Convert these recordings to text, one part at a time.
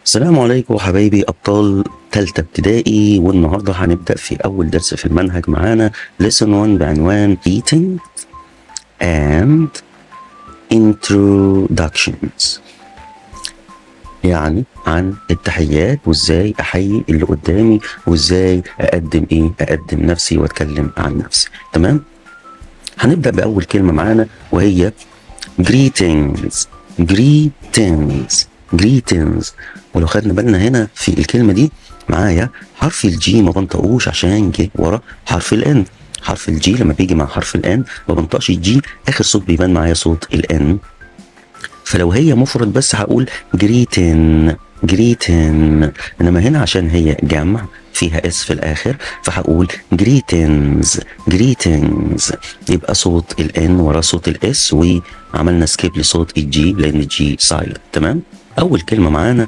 السلام عليكم حبايبي أبطال تالتة ابتدائي، والنهاردة هنبدأ في أول درس في المنهج معانا lesson 1 بعنوان Greeting and Introductions، يعني عن التحيات وازاي أحيي اللي قدامي وازاي أقدم نفسي وأتكلم عن نفسي. تمام؟ هنبدأ بأول كلمة معانا وهي greetings. greetings. ولو خدنا بالنا هنا في الكلمة دي معايا حرف الجي ما بنطقوش عشان جه ورا حرف الان. حرف الجي لما بيجي مع حرف الان ما بنطقش الجي، اخر صوت بيبان معايا صوت الان. فلو هي مفرد بس هقول جريتن. انما هنا عشان هي جمع فيها اس في الاخر فهقول جريتنز. يبقى صوت الان ورا صوت الاس، وعملنا سكيب لصوت الجي لان الجي سايلنت. تمام. اول كلمه معانا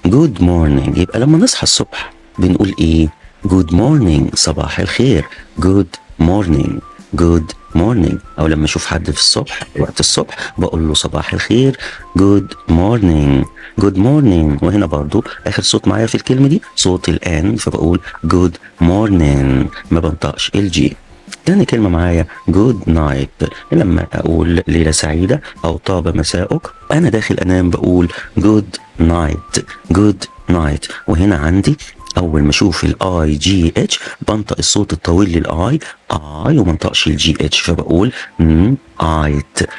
جود مورنينج. يبقى لما نصحى الصبح بنقول ايه؟ جود مورنينج، صباح الخير. جود مورنينج. او لما اشوف حد في الصبح وقت الصبح بقول له صباح الخير. جود مورنينج. وهنا برضو اخر صوت معايا في الكلمه دي صوت الان، فبقول جود مورنينج، ما بنطقش الجي. تاني كلمة معايا جود نايت. لما أقول ليلة سعيدة أو طاب مساؤك أنا داخل أنام بقول جود نايت. وهنا عندي أول ما أشوف الآي جي اتش بنطق الصوت الطويل للآي آي وما انطقش الجي اتش، فبقول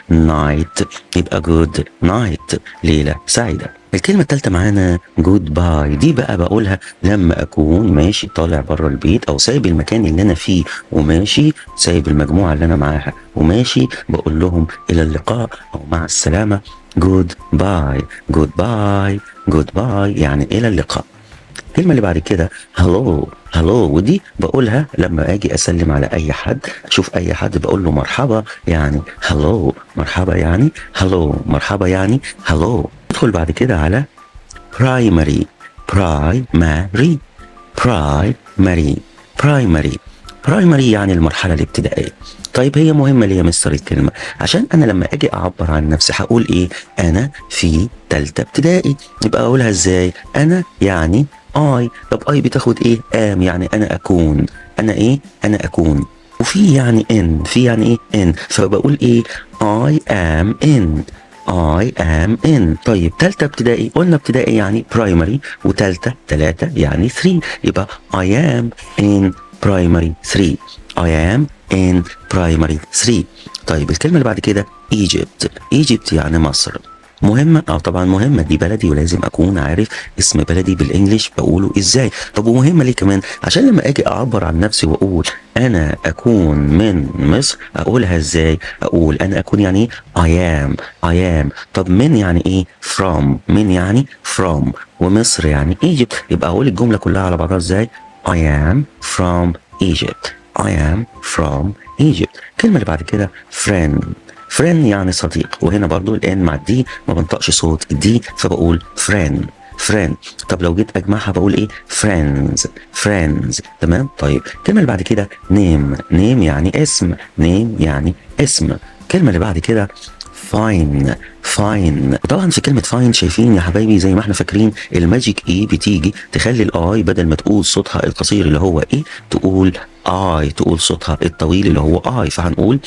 نايت. يبقى جود نايت، ليلة سعيدة. الكلمة التالتة معانا جود باي. دي بقى بقولها لما أكون ماشي طالع بره البيت أو سايب المكان اللي أنا فيه وماشي، سايب المجموعة اللي أنا معاها وماشي، بقول لهم إلى اللقاء أو مع السلامة. جود باي يعني إلى اللقاء. الكلمة اللي بعد كده هلو. ودي بقولها لما اجي اسلم على اي حد، اشوف اي حد بقول له مرحبا يعني هلو. مرحبا يعني هلو. ندخل بعد كده على برايمري. يعني المرحلة الابتدائية. طيب هي مهمة ليه يا مستر الكلمة؟ عشان أنا لما أجي أعبر عن نفسي هقول إيه؟ أنا في تالتة ابتدائي. يبقى أقولها إزاي؟ أنا يعني I. طب I بتاخد إيه؟ am يعني أنا أكون. أنا إيه؟ أنا أكون. وفي يعني إن. فبقول إيه؟ I am in. طيب تالتة ابتدائي، قلنا ابتدائي يعني برايمري، وتالتة تلاتة يعني 3، يبقى I am in primary 3. طيب الكلمة اللي بعد كده Egypt يعني مصر. مهمة طبعا مهمة، دي بلدي ولازم اكون عارف اسم بلدي بالانجليش بقوله ازاي. طب ومهمة ليه كمان؟ عشان لما اجي اعبر عن نفسي واقول انا اكون من مصر اقولها ازاي؟ اقول انا اكون يعني ايه؟ I am. طب من يعني ايه؟ from. ومصر يعني Egypt. يبقى اقول الجملة كلها على بعضها ازاي؟ I am from Egypt. الكلمة اللي بعد كده friend يعني صديق، وهنا برضو الان مع الدي ما بنطقش صوت الدي فبقول friend. طب لو جيت اجمعها بقول ايه؟ friends. تمام. طيب الكلمة اللي بعد كده name يعني اسم. الكلمة اللي بعد كده fine. طبعا في كلمة fine شايفين يا حبايبي زي ما احنا فاكرين الماجيك ايه بتيجي تخلي الاي بدل ما تقول صوتها القصير اللي هو ايه تقول تقول صوتها الطويل اللي هو اي، فهنقول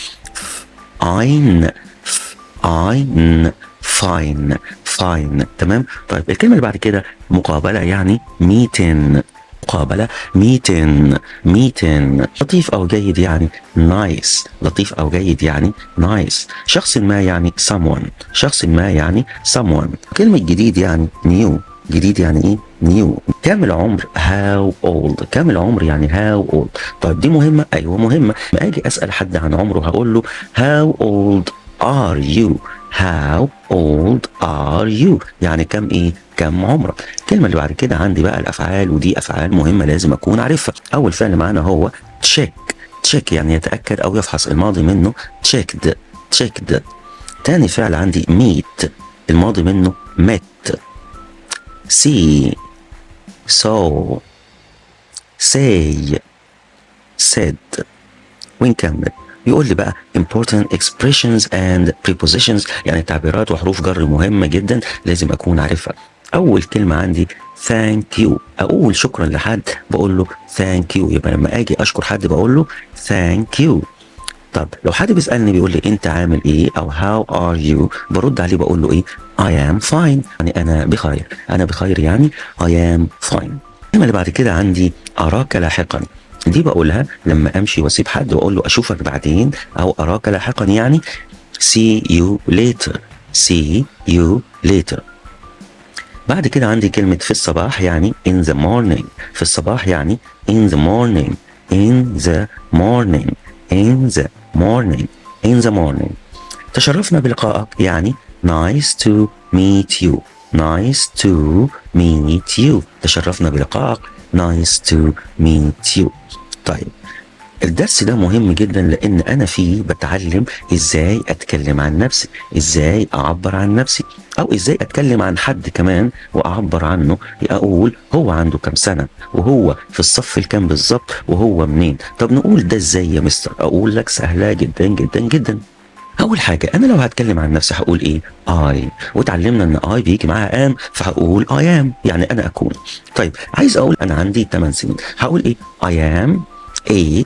fine. تمام. طيب الكلمة اللي بعد كده مقابلة يعني meeting. لطيف أو جيد يعني nice. شخص ما يعني someone. كلمة جديد يعني new. يعني ايه؟ new. كامل عمر how old. يعني how old. طيب دي مهمة؟ ايوه مهمة. ما اجي اسأل حد عن عمره هقول له how old are you. يعني كم عمرك. الكلمة اللي بعد كده عندي بقى الافعال، ودي افعال مهمة لازم اكون عارفها. اول فعل معانا هو check يعني يتأكد او يفحص، الماضي منه checked. تاني فعل عندي meet، الماضي منه met. see saw say said. ونكمل. يقول لي بقى important expressions and prepositions، يعني تعبيرات وحروف جر مهمة جدا لازم أكون عارفها. اول كلمه عندي thank you. اقول شكرا لحد بقول له thank you، يبقى لما اجي اشكر حد بقول له thank you. طب لو حد بيسالني بيقول لي انت عامل ايه او how are you، برد عليه بقول له ايه I am fine، يعني انا بخير. انا بخير يعني I am fine. الكلمه اللي بعد كده عندي اراك لاحقا. دي بقولها لما امشي واسيب حد واقول له اشوفك بعدين، او اراك لاحقا يعني see you later. see you later. بعد كده عندي كلمة في الصباح يعني in the morning. في الصباح يعني in the morning. in the morning. in the morning. in the morning. تشرفنا بلقائك يعني nice to meet you. nice to meet you. تشرفنا بلقائك nice to meet you. طيب الدرس ده مهم جدا لان انا فيه بتعلم ازاي اتكلم عن نفسي، ازاي اعبر عن نفسي، او ازاي اتكلم عن حد كمان واعبر عنه. اقول هو عنده كام سنة، وهو في الصف الكام بالظبط، وهو منين. طب نقول ده ازاي يا مستر؟ اقول لك سهلة جدا جدا جدا. اول حاجة انا لو هتكلم عن نفسي هقول ايه I، وتعلمنا ان I بيجي معاها am، فهقول I am يعني انا اكون. طيب عايز اقول انا عندي 8 سنين، هقول ايه I am 8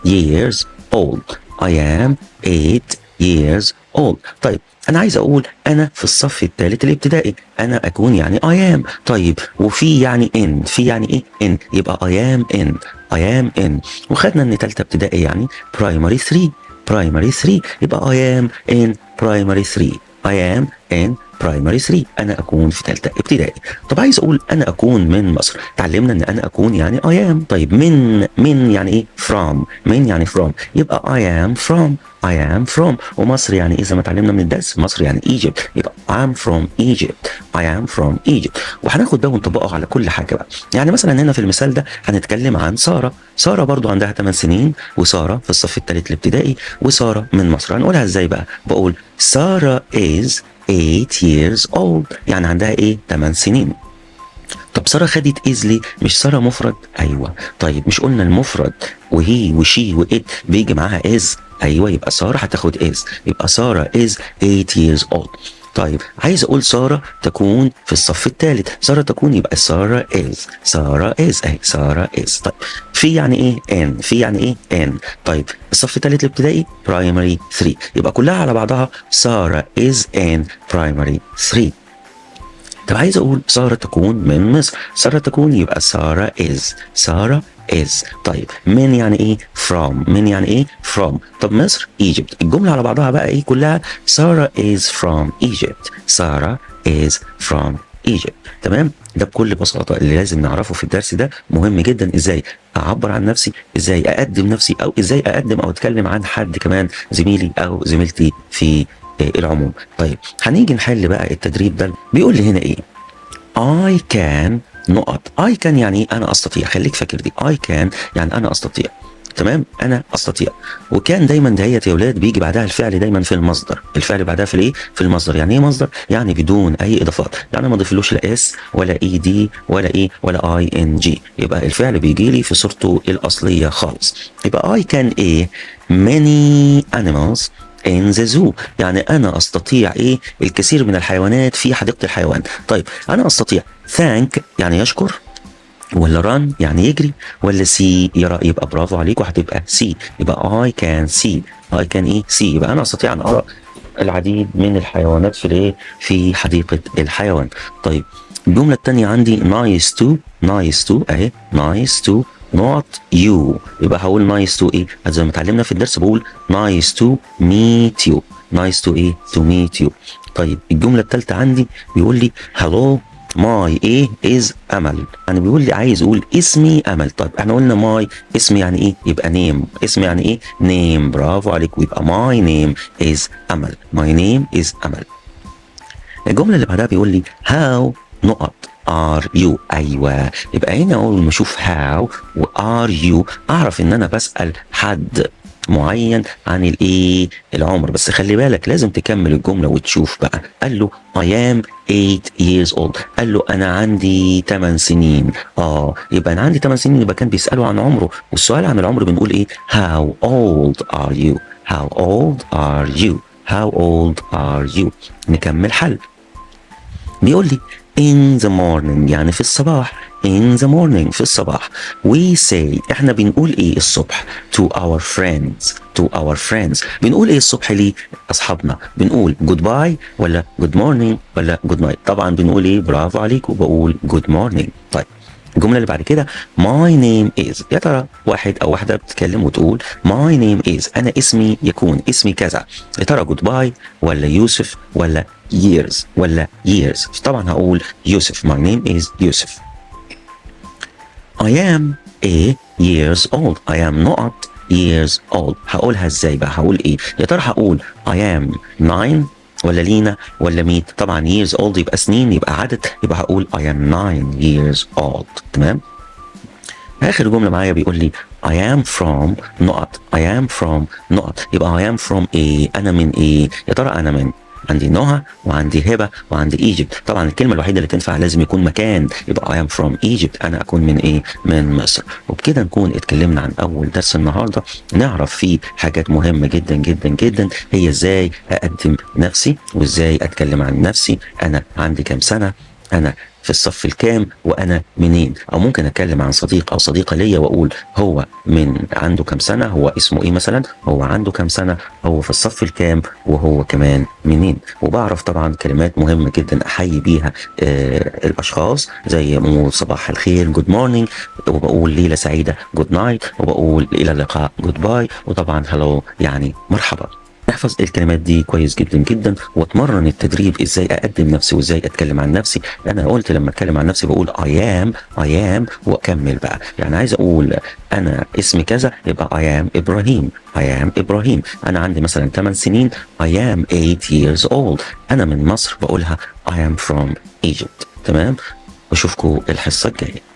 years old. I am 8 years old. طيب انا عايز اقول انا في الصف الثالث الابتدائي، انا اكون يعني I am. طيب وفي يعني in، في يعني ايه in، يبقى I am in. I am in. وخدنا ان ثالثه ابتدائي يعني primary 3. primary 3 يبقى I am in primary 3. I am in primary 3. انا اكون في ثالثه ابتدائي. طب عايز اقول انا اكون من مصر، تعلمنا ان انا اكون يعني I am. طيب من يعني ايه from، من يعني from، يبقى I am from. I am from. ومصر يعني ايه زي ما اتعلمنا من الدرس، مصر يعني Egypt، يبقى I'm from Egypt. I am from Egypt. وهناخد ده ونطبقه على كل حاجه بقى. يعني مثلا هنا في المثال ده هنتكلم عن ساره. ساره برضو عندها 8 سنين، وساره في الصف الثالث الابتدائي، وساره من مصر. هنقولها ازاي بقى؟ بقول ساره is 8 years old، يعني عندها ايه 8 سنين. طب ساره خدت از ليه؟ مش ساره مفرد؟ ايوه. طيب مش قلنا المفرد وهي وشي وات بيجي معاها از؟ ايوه، يبقى ساره هتاخد از، يبقى ساره از 8 years old. طيب عايز اقول ساره تكون في الصف الثالث. ساره تكون يبقى ساره از. ساره از اهي ساره از. طيب في يعني ايه ان؟ في يعني ايه ان؟ طيب الصف الثالث الابتدائي برايمري 3، يبقى كلها على بعضها ساره از ان برايمري 3. طب عايز اقول ساره تكون من مصر. ساره تكون يبقى ساره از. ساره is. طيب من يعني ايه from. من يعني ايه from. طب مصر Egypt. الجملة على بعضها بقى ايه كلها سارة is from Egypt. سارة is from Egypt. تمام. ده بكل بساطة اللي لازم نعرفه في الدرس ده. مهم جدا ازاي اعبر عن نفسي، ازاي اقدم نفسي، او ازاي اقدم او اتكلم عن حد كمان زميلي او زميلتي في العموم. طيب هنيجي نحل بقى التدريب ده. بيقول لي هنا ايه I can نقط. I can يعني ايه انا استطيع. خليك فاكر دي I can يعني انا استطيع. تمام انا استطيع. وكان دايما دهيت يا ولاد بيجي بعدها الفعل دايما في المصدر. الفعل بعدها في الايه في المصدر. يعني ايه مصدر؟ يعني بدون اي اضافات، يعني ما اضيفلوش لا اس ولا اي دي ولا ايه ولا اي ان جي. يبقى الفعل بيجي لي في صورته الاصليه خالص. يبقى I can ايه many animals in the zoo. يعني انا استطيع ايه الكثير من الحيوانات في حديقة الحيوان. طيب انا استطيع thank يعني يشكر، ولا run يعني يجري، ولا see يبقى برافو عليك وهتبقى see. يبقى I can see. I can ايه see. يبقى انا استطيع ان ارى العديد من الحيوانات في الايه في حديقة الحيوان. طيب الجملة الثانية عندي nice to. nice to اهي nice to not you. يبقى هقول nice to ايه زي ما اتعلمنا في الدرس بقول nice to meet you. nice to ايه to meet you. طيب الجملة الثالثة عندي بيقول لي hello my ايه is امل. يعني بيقول لي عايز اقول اسمي امل. طيب احنا قلنا my اسمي يعني ايه يبقى name. اسمي يعني ايه name. برافو عليك. ويبقى my name is امل. my name is امل. الجملة اللي بعدها بيقول لي how نقط are you. ايوه يبقى هنا اول ما اشوف how و are you اعرف ان انا بسأل حد معين عن الايه العمر. بس خلي بالك لازم تكمل الجمله وتشوف بقى. قال له I am 8 years old. قال له انا عندي 8 سنين. يبقى انا عندي 8 سنين يبقى كان بيساله عن عمره. والسؤال عن العمر بنقول ايه how old are you. how old are you. how old are you. نكمل حل. بيقول لي in the morning يعني في الصباح. in the morning في الصباح. we say احنا بنقول ايه الصبح to our friends. to our friends بنقول ايه الصبح لأصحابنا؟ بنقول goodbye ولا good morning ولا good night؟ طبعا بنقول ايه؟ برافو عليكم، بقول good morning. طيب الجملة اللي بعد كده my name is. يا ترى واحد أو واحدة بتتكلم وتقول my name is أنا اسمي يكون اسمي كذا. يا ترى goodbye ولا يوسف ولا years ولا years؟ طبعا هقول يوسف. my name is يوسف. I am a years old. I am not years old. هقولها ازاي بقى؟ هقول ايه؟ يا ترى هقول I am 9 ولا لينا ولا ميت؟ طبعا years old يبقى سنين، يبقى عدد، يبقى هقول I am 9 years old. تمام. اخر جمله معايا بيقول لي I am from نقط. I am from نقط، يبقى I am from ايه؟ انا من ايه؟ يا ترى انا من؟ عندي نهى وعندي هبه وعندي ايجيبت. طبعا الكلمه الوحيده اللي تنفع لازم يكون مكان، يبقى I am from Egypt. انا اكون من ايه؟ من مصر. وبكده نكون اتكلمنا عن اول درس النهارده، نعرف فيه حاجات مهمه جدا جدا جدا، هي ازاي اقدم نفسي وازاي اتكلم عن نفسي. انا عندي كام سنه، انا في الصف الكام، وانا منين. او ممكن اتكلم عن صديق او صديقه ليا واقول هو من عنده كام سنه، هو اسمه ايه مثلا، هو عنده كام سنه، هو في الصف الكام، وهو كمان منين. وبعرف طبعا كلمات مهمه جدا احيي بيها الاشخاص، زي بقول صباح الخير جود مورنينج، وبقول ليله سعيده جود نايت، وبقول الى اللقاء جود باي، وطبعا هلو يعني مرحبا. احفظ الكلمات دي كويس جدا جدا، واتمرن التدريب ازاي اقدم نفسي وازاي اتكلم عن نفسي. انا قلت لما اتكلم عن نفسي بقول I am واكمل بقى. يعني عايز اقول انا اسمي كذا، يبقى I am ابراهيم. I am ابراهيم. انا عندي مثلا 8 سنين، I am 8 years old. انا من مصر، بقولها I am from Egypt. تمام. واشوفكم الحصه الجايه.